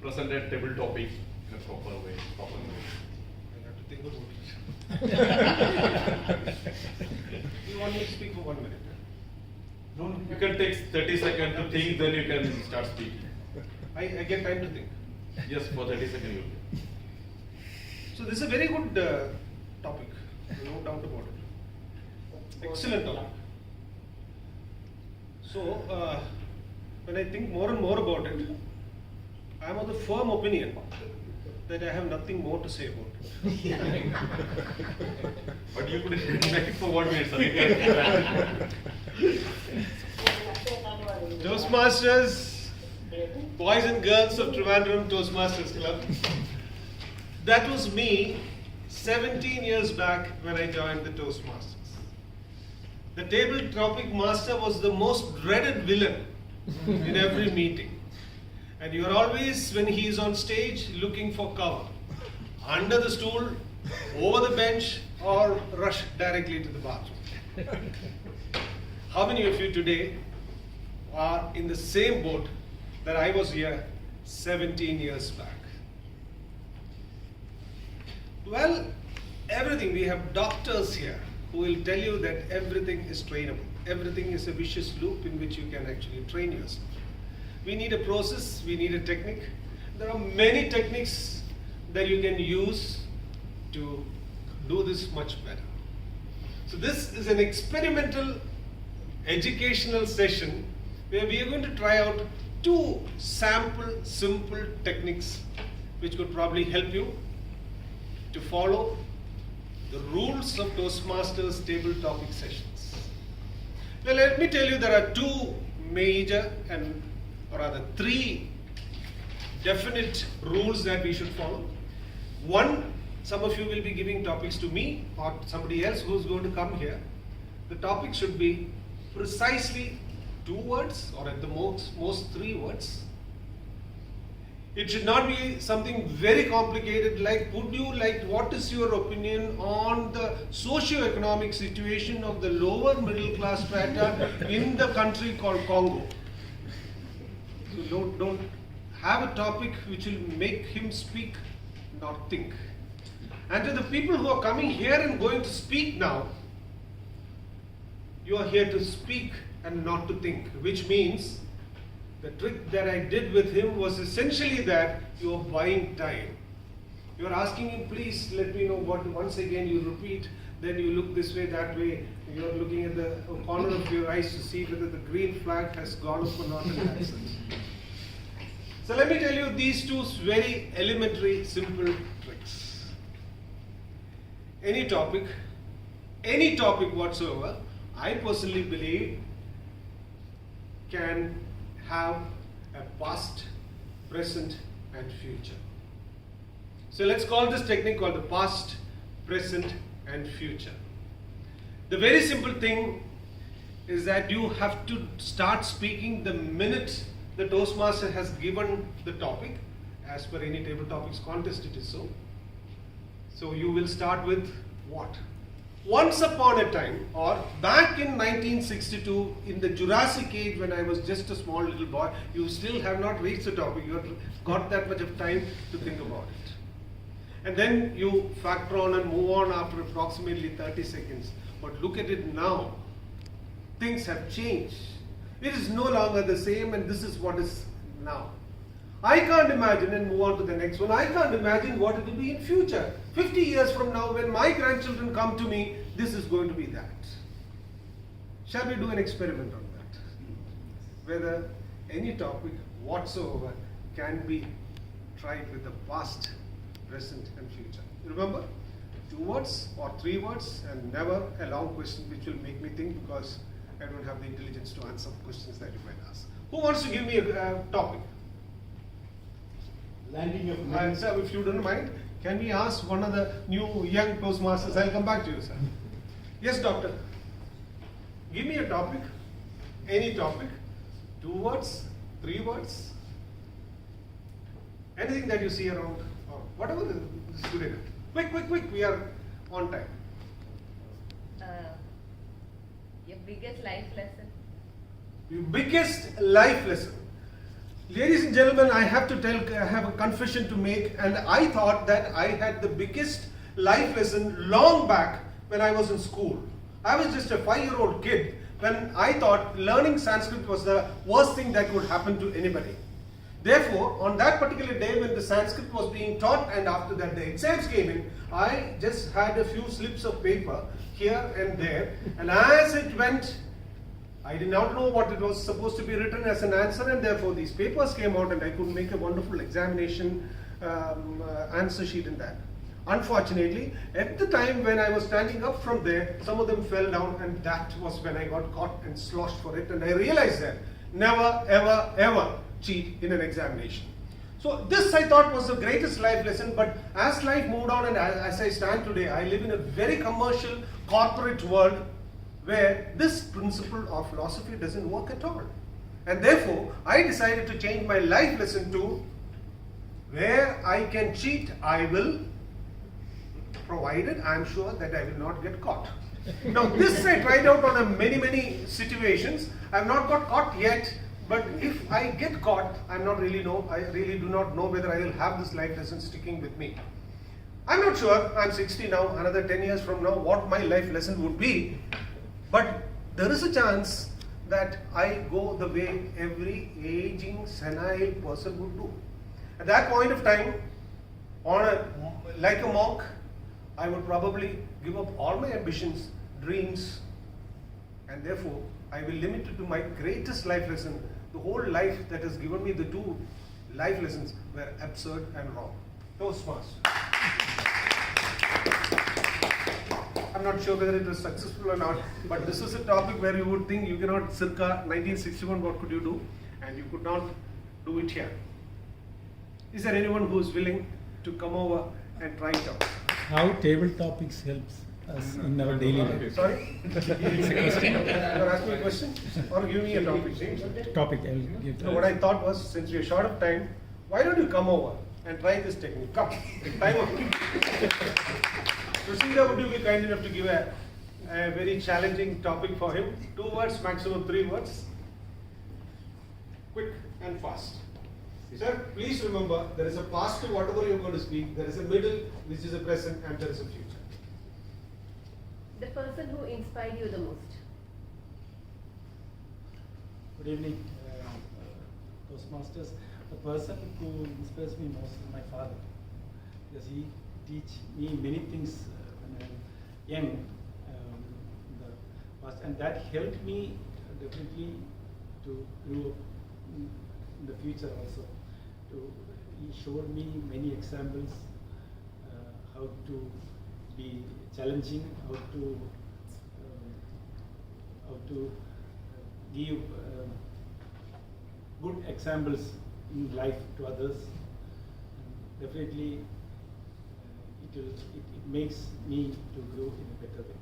present a table topic in a proper way. I have to think about it. You want me to speak for 1 minute? No, you can take 30 seconds to think, then you can start speaking. I get time to think. Yes, for 30 seconds you will. So this is a very good topic, no doubt about it. Excellent topic. So when I think more and more about it, I am of the firm opinion that I have nothing more to say about it. But you could make it for 1 minute. Toastmasters, boys and girls of Trivandrum Toastmasters Club. That was me 17 years back when I joined the Toastmasters. The table topic master was the most dreaded villain in every meeting. And you are always, when he is on stage, looking for cover. Under the stool, over the bench, or rush directly to the bathroom. How many of you today are in the same boat that I was here 17 years back? Well, everything, we have doctors here who will tell you that everything is trainable. Everything is a vicious loop in which you can actually train yourself. We need a process, we need a technique. There are many techniques that you can use to do this much better. So this is an experimental educational session where we are going to try out 2 sample simple techniques which could probably help you to follow the rules of Toastmasters table topic sessions. Well, let me tell you, there are 2 major or rather 3 definite rules that we should follow. One, some of you will be giving topics to me or somebody else who's going to come here. The topic should be precisely 2 words or at the most 3 words. It should not be something very complicated like, what is your opinion on the socio-economic situation of the lower middle class strata in the country called Congo? So don't have a topic which will make him speak, not think. And to the people who are coming here and going to speak now, you are here to speak and not to think, which means the trick that I did with him was essentially that you are buying time. You are asking him, please let me know what, once again you repeat, then you look this way, that way, you are looking at the corner of your eyes to see whether the green flag has gone up or not in the accent. So let me tell you these 2 very elementary, simple tricks. Any topic whatsoever, I personally believe can have a past, present and future. So let's call this technique called the past, present and future. The very simple thing is that you have to start speaking the minute the Toastmaster has given the topic. As per any table topics contest it is so. So you will start with what? Once upon a time, or back in 1962, in the Jurassic age when I was just a small little boy, you still have not reached the topic, you have got that much of time to think about it. And then you factor on and move on after approximately 30 seconds. But look at it now. Things have changed. It is no longer the same, and this is what is now. I can't imagine, and move on to the next one, I can't imagine what it will be in future. 50 years from now, when my grandchildren come to me, this is going to be that. Shall we do an experiment on that? Whether any topic whatsoever can be tried with the past, present and future. Remember, 2 words or 3 words, and never a long question which will make me think, because I don't have the intelligence to answer questions that you might ask. Who wants to give me a topic? Landing of And sir, if you don't mind, can we ask one of the new young Toastmasters? I'll come back to you, sir. Yes, doctor. Give me a topic, any topic, 2 words, 3 words, anything that you see around, or whatever the student. Quick, we are on time. Your biggest life lesson? Your biggest life lesson. Ladies and gentlemen, I have a confession to make, and I thought that I had the biggest life lesson long back when I was in school. I was just a 5-year-old kid when I thought learning Sanskrit was the worst thing that could happen to anybody. Therefore, on that particular day when the Sanskrit was being taught and after that the exams came in, I just had a few slips of paper here and there, and as it went, I did not know what it was supposed to be written as an answer, and therefore these papers came out and I could make a wonderful examination answer sheet in that. Unfortunately, at the time when I was standing up from there, some of them fell down, and that was when I got caught and sloshed for it, and I realized that never ever ever cheat in an examination. So this I thought was the greatest life lesson, but as life moved on and as I stand today, I live in a very commercial corporate world where this principle of philosophy doesn't work at all. And therefore, I decided to change my life lesson to where I can cheat, I will, provided I am sure that I will not get caught. Now this I tried out on many situations. I have not got caught yet, but if I get caught, I really do not know whether I will have this life lesson sticking with me. I'm not sure, I'm 60 now, another 10 years from now, what my life lesson would be. But there is a chance that I go the way every aging, senile person would do. At that point of time, like a monk, I would probably give up all my ambitions, dreams, and therefore I will limit it to my greatest life lesson. The whole life that has given me the 2 life lessons were absurd and wrong. Toastmasters. I'm not sure whether it was successful or not, but this is a topic where you would think you cannot, circa 1961, what could you do? And you could not do it here. Is there anyone who is willing to come over and try it out? How table topics helps us in our daily life? Sorry? You're asking a question? Or give me a topic? Topic, I'll give So what I thought was, since we are short of time, why don't you come over and try this technique? Come, time up. Prasida, would you be kind enough to give a very challenging topic for him? 2 words, maximum 3 words. Quick and fast. Sir, please remember, there is a past to whatever you are going to speak, there is a middle, which is a present, and there is a future. The person who inspired you the most. Good evening, Toastmasters. The person who inspires me most is my father, because he teach me many things when I was young, in the past, and that helped me definitely to grow in the future also. He showed me many examples how to be challenging, how to give good examples in life to others. And definitely, it makes me to grow in a better way.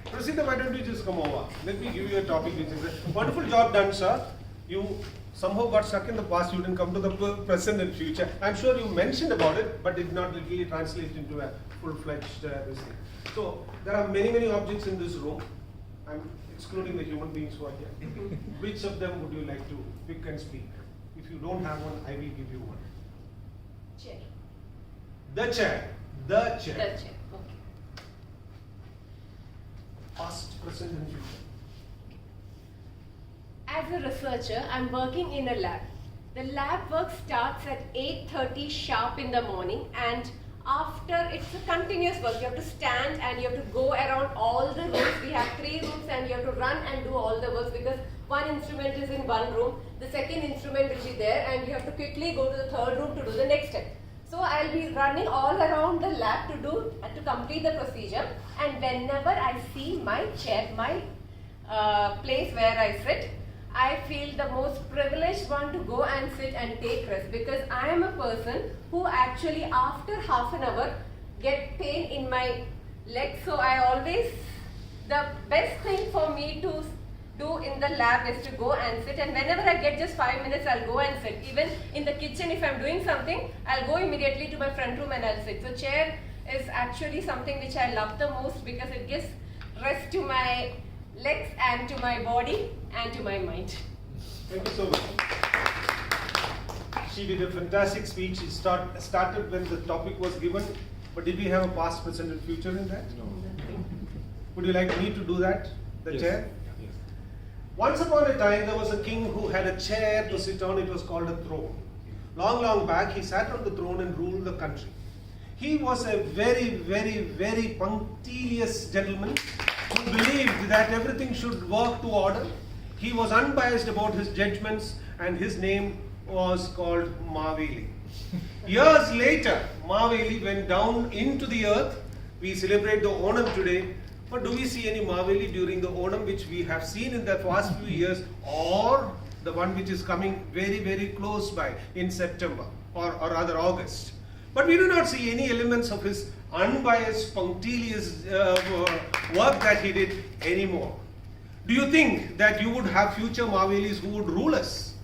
Prasida, why don't you just come over? Let me give you a topic which is a wonderful job done, sir. You somehow got stuck in the past, you didn't come to the present and future. I'm sure you mentioned about it, but did not really translate into a full-fledged this thing. So, there are many objects in this room. I'm excluding the human beings who are here. Which of them would you like to pick and speak? If you don't have one, I will give you one. Chair. The chair. The chair. The chair. Okay. Past, present and future. As a researcher, I'm working in a lab. The lab work starts at 8:30 sharp in the morning, and after it's a continuous work. You have to stand and you have to go around all the rooms. We have 3 rooms and you have to run and do all the works because one instrument is in one room, the second instrument will be there, and you have to quickly go to the third room to do the next step. So I'll be running all around the lab to complete the procedure, and whenever I see my chair, my place where I sit, I feel the most privileged one to go and sit and take rest, because I am a person who actually after half an hour get pain in my legs. So the best thing for me to do in the lab is to go and sit, and whenever I get just 5 minutes, I'll go and sit. Even in the kitchen, if I'm doing something, I'll go immediately to my front room and I'll sit. So chair is actually something which I love the most because it gives rest to my legs and to my body and to my mind. Thank you so much. She did a fantastic speech. She started when the topic was given, but did we have a past, present and future in that? No. Would you like me to do that? The Yes. chair? Yes. Once upon a time, there was a king who had a chair to sit on. It was called a throne. Long, long back, he sat on the throne and ruled the country. He was a very, very, very punctilious gentleman who believed that everything should work to order. He was unbiased about his judgments, and his name was called Maveli. Years later, Maveli went down into the earth. We celebrate the Onam today. But do we see any Maveli during the Onam which we have seen in the past few years, or the one which is coming very, very close by in September or rather August? But we do not see any elements of his unbiased, punctilious work that he did anymore. Do you think that you would have future Mavelis who would rule us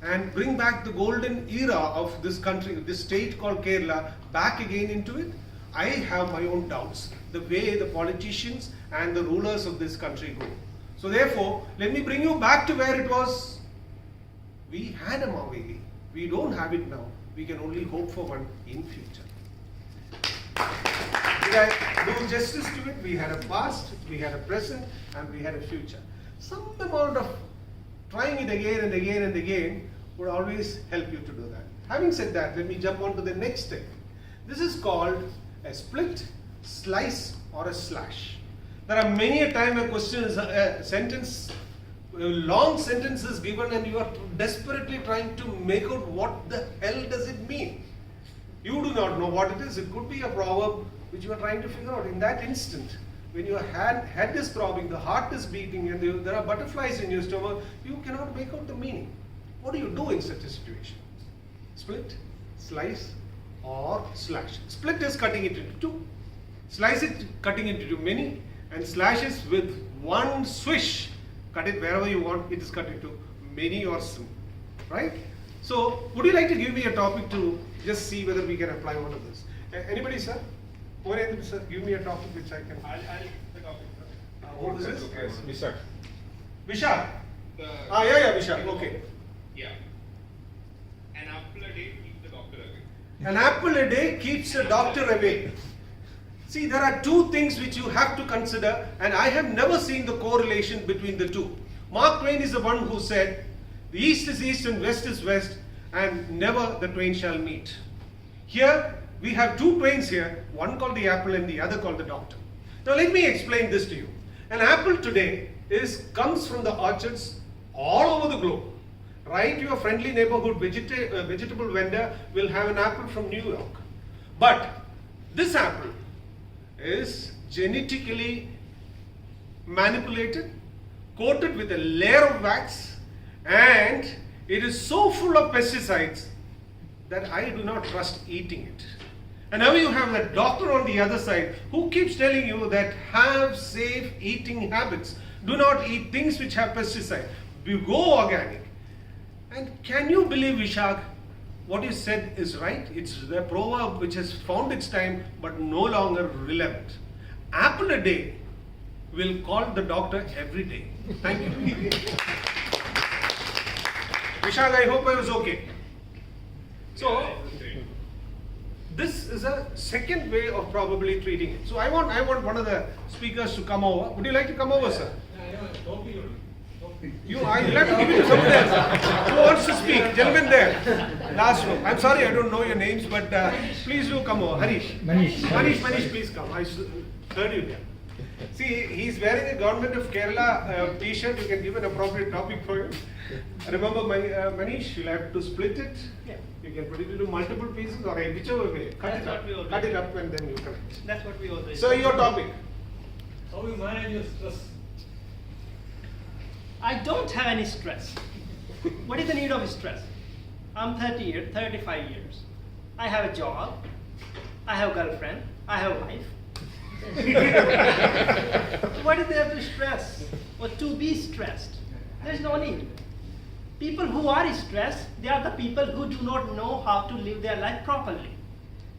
and bring back the golden era of this country, this state called Kerala, back again into it? I have my own doubts, the way the politicians and the rulers of this country go. So therefore, let me bring you back to where it was. We had a Maveli. We don't have it now. We can only hope for one in future. Did I do justice to it? We had a past, we had a present, and we had a future. Some amount of trying it again and again and again would always help you to do that. Having said that, let me jump on to the next step. This is called a split, slice, or a slash. There are many a time a question is a sentence, a long sentence is given and you are desperately trying to make out what the hell does it mean. You do not know what it is. It could be a proverb which you are trying to figure out. In that instant, when your head is throbbing, the heart is beating, and there are butterflies in your stomach, you cannot make out the meaning. What do you do in such a situation? Split, slice, or slash. Split is cutting it into two. Slice it, cutting it into many, and slash is with one swish. Cut it wherever you want. It is cut into many or some. Right? So, would you like to give me a topic to just see whether we can apply one of this? Anybody, sir? Sir, give me a topic which I can. I'll the topic. What is this? Okay. Vishak. Vishak. The, Yeah, Vishak. Okay. Yeah. An apple a day keeps the doctor away. An apple a day keeps the doctor away. See, there are two things which you have to consider, and I have never seen the correlation between the two. Mark Twain is the one who said, "The east is east and west is west, and never the twain shall meet." Here, we have two twains here, one called the apple and the other called the doctor. Now let me explain this to you. An apple today comes from the orchards all over the globe. Right? Your friendly neighborhood vegetable vendor will have an apple from New York. But this apple is genetically manipulated, coated with a layer of wax, and it is so full of pesticides that I do not trust eating it. And now you have that doctor on the other side who keeps telling you that have safe eating habits. Do not eat things which have pesticide. You go organic. And can you believe, Vishak, what you said is right? It's the proverb which has found its time but no longer relevant. Apple a day will call the doctor every day. Thank you. Vishak, I hope I was okay. So, this is a second way of probably treating it. So I want one of the speakers to come over. Would you like to come over, sir? I'll have to give it to somebody else. Who wants to speak? Gentlemen there. Last row. I'm sorry I don't know your names, but please do come over. Harish. Manish, please come. I heard you there. See, he's wearing a Government of Kerala t-shirt. You can give an appropriate topic for him. Remember, Manish, you'll have to split it. Yeah. You can put it into multiple pieces or whichever way. Cut it up and then you connect. That's what we always So your topic. How you manage your stress? I don't have any stress. What is the need of stress? I'm 35 years. I have a job. I have a girlfriend. I have a wife. What is there to stress or to be stressed? There is no need. People who are stressed, they are the people who do not know how to live their life properly.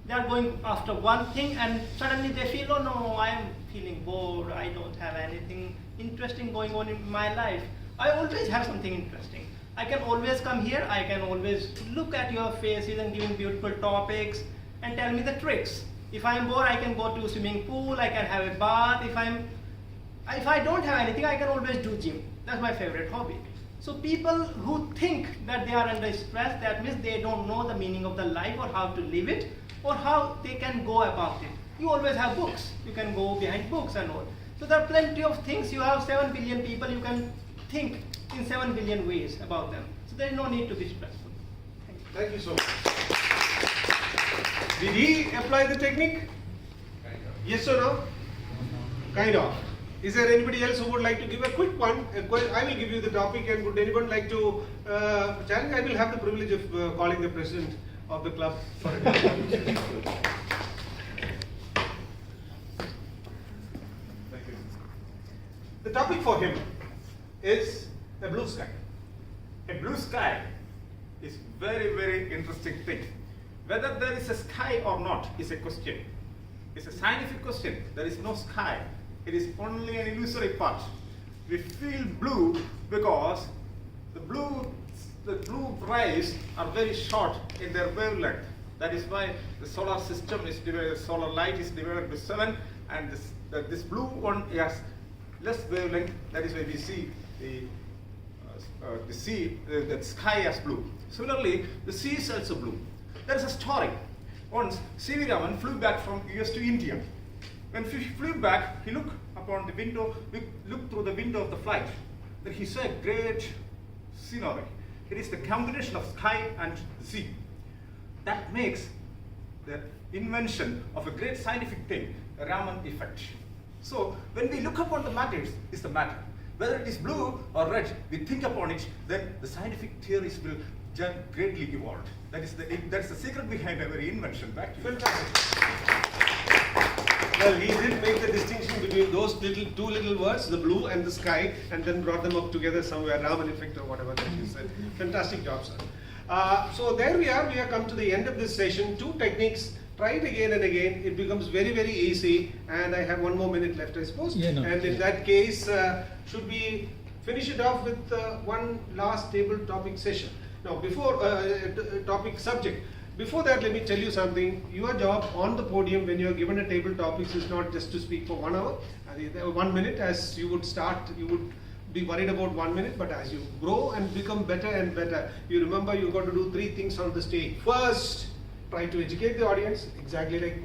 They are going after one thing and suddenly they feel, oh no, I am feeling bored, I don't have anything interesting going on in my life, I always have something interesting. I can always come here, I can always look at your faces and giving beautiful topics and tell me the tricks. If I'm bored, I can go to a swimming pool, I can have a bath. If I don't have anything, I can always do gym. That's my favorite hobby. So people who think that they are under stress, that means they don't know the meaning of the life or how to live it or how they can go about it. You always have books. You can go behind books and all. So there are plenty of things. You have 7 billion people. You can think in 7 billion ways about them. So there is no need to be stressful. Thank you so much. Did he apply the technique? Yes or no? Kind of. Is there anybody else who would like to give a quick one? I will give you the topic, and would anyone like to challenge? I will have the privilege of calling the president of the club for a The topic for him is a blue sky. A blue sky is very, very interesting thing. Whether there is a sky or not is a question. It's a scientific question. There is no sky. It is only an illusory part. We feel blue because the blue rays are very short in their wavelength. That is why the solar system is divided, solar light is divided into 7, and this blue one has less wavelength. That is why we see the sky as blue. Similarly, the sea is also blue. There is a story. Once C.V. Raman flew back from US to India. When he flew back, he looked upon the window, looked through the window of the flight. Then he saw a great scenery. It is the combination of sky and sea. That makes the invention of a great scientific thing, a Raman effect. So when we look upon the matter, it's the matter. Whether it is blue or red, we think upon it, then the scientific theories will greatly evolve. That's the secret behind every invention. Back to you. Well, he did make the distinction between those two little words, the blue and the sky, and then brought them up together somewhere, Raman effect or whatever that you said. Fantastic job, sir. So there we are. We have come to the end of this session. 2 techniques. Try it again and again. It becomes very, very easy. And I have 1 more minute left, I suppose. Yeah, no. And in that case, should we finish it off with one last table topic session? Now, before topic subject. Before that, let me tell you something. Your job on the podium when you are given a table topics is not just to speak for 1 hour, 1 minute. As you would start, you would be worried about 1 minute, but as you grow and become better and better, you remember you've got to do 3 things on the stage. First, try to educate the audience, exactly like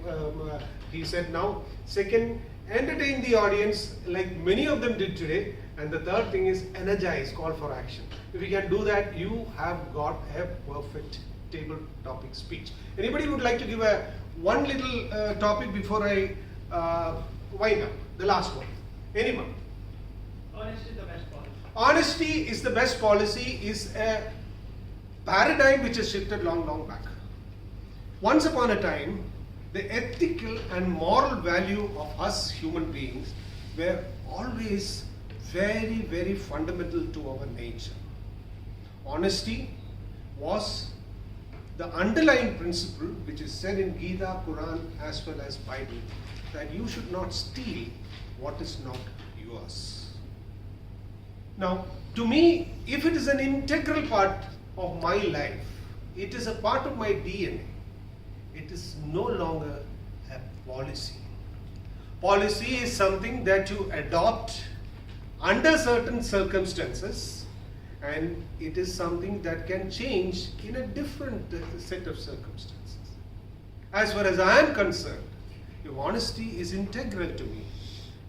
he said now. Second, entertain the audience like many of them did today. And the third thing is energize, call for action. If you can do that, you have got a perfect table topic speech. Anybody would like to give one little topic before I wind up? The last one. Anyone? Honesty is the best policy. Honesty is the best policy is a paradigm which has shifted long back. Once upon a time, the ethical and moral value of us human beings were always very, very fundamental to our nature. Honesty was the underlying principle which is said in Gita, Quran as well as Bible, that you should not steal what is not yours. Now, to me, if it is an integral part of my life, it is a part of my DNA, it is no longer a policy. Policy is something that you adopt under certain circumstances, and it is something that can change in a different set of circumstances. As far as I am concerned, if honesty is integral to me,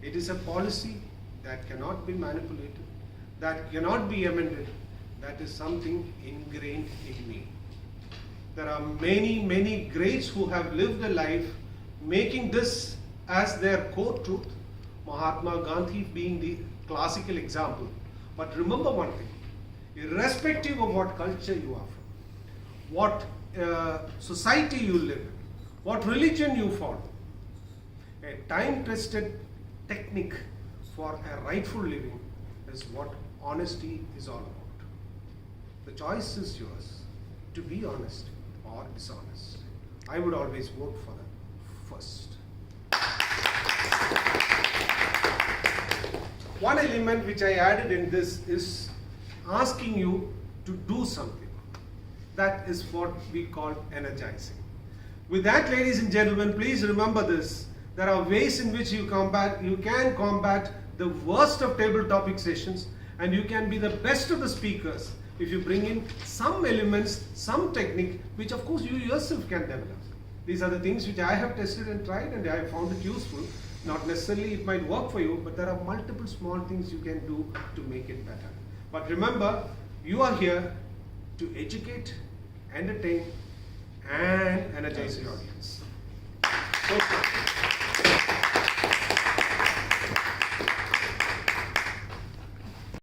it is a policy that cannot be manipulated, that cannot be amended, that is something ingrained in me. There are many, many greats who have lived a life making this as their core truth, Mahatma Gandhi being the classical example. But remember one thing, irrespective of what culture you are from, what society you live in, what religion you follow, a time-tested technique for a rightful living is what honesty is all about. The choice is yours to be honest or dishonest. I would always vote for the first. one element which I added in this is asking you to do something. That is what we call energizing. With that, ladies and gentlemen, please remember this. There are ways in which you can combat the worst of table topic sessions, and you can be the best of the speakers if you bring in some elements, some technique, which of course you yourself can develop. These are the things which I have tested and tried, and I have found it useful. Not necessarily it might work for you, but there are multiple small things you can do to make it better. But remember, you are here to educate, entertain, and energize your audience. So,